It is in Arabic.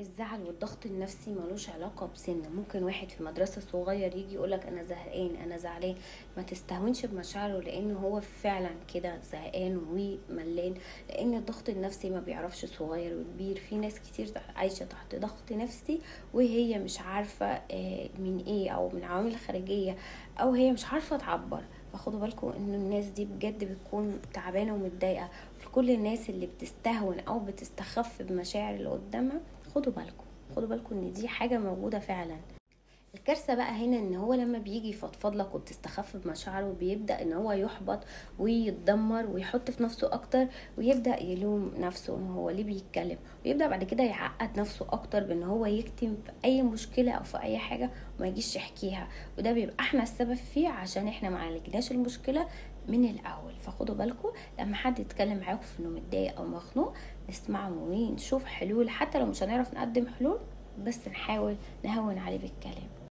الزعل والضغط النفسي ملوش علاقة بسن. ممكن واحد في مدرسة صغير يجي يقولك انا زهقان انا زعلان. ما تستهونش بمشاعره، لان هو فعلا كده زهقان وملان. لان الضغط النفسي ما بيعرفش صغير وكبير. في ناس كتير عايشة تحت ضغط نفسي وهي مش عارفة من ايه، او من عوامل خارجية، او هي مش عارفة تعبر. فخدوا بالكم ان الناس دي بجد بتكون تعبانة ومتضايقة. كل الناس اللي بتستهون او بتستخف بمشاعر اللي قدامها، خدوا بالكم، خدوا بالكم ان دي حاجة موجودة فعلا. الكارثة بقى هنا ان هو لما بيجي يفضفض لك وبتستخف بمشاعره، بيبدأ ان هو يحبط ويتدمر ويحط في نفسه اكتر، ويبدأ يلوم نفسه ان هو ليه بيتكلم، ويبدأ بعد كده يعقد نفسه اكتر بان هو يكتم في اي مشكلة او في اي حاجة وما يجيش يحكيها. وده بيبقى احنا السبب فيه، عشان احنا ما عالجناش المشكلة من الاول. فخدوا بالكم لما حد يتكلم معاكم في انه متضايق او مخنوق، نسمعه ونشوف حلول. حتى لو مش هنعرف نقدم حلول، بس نحاول نهون عليه بالكلام.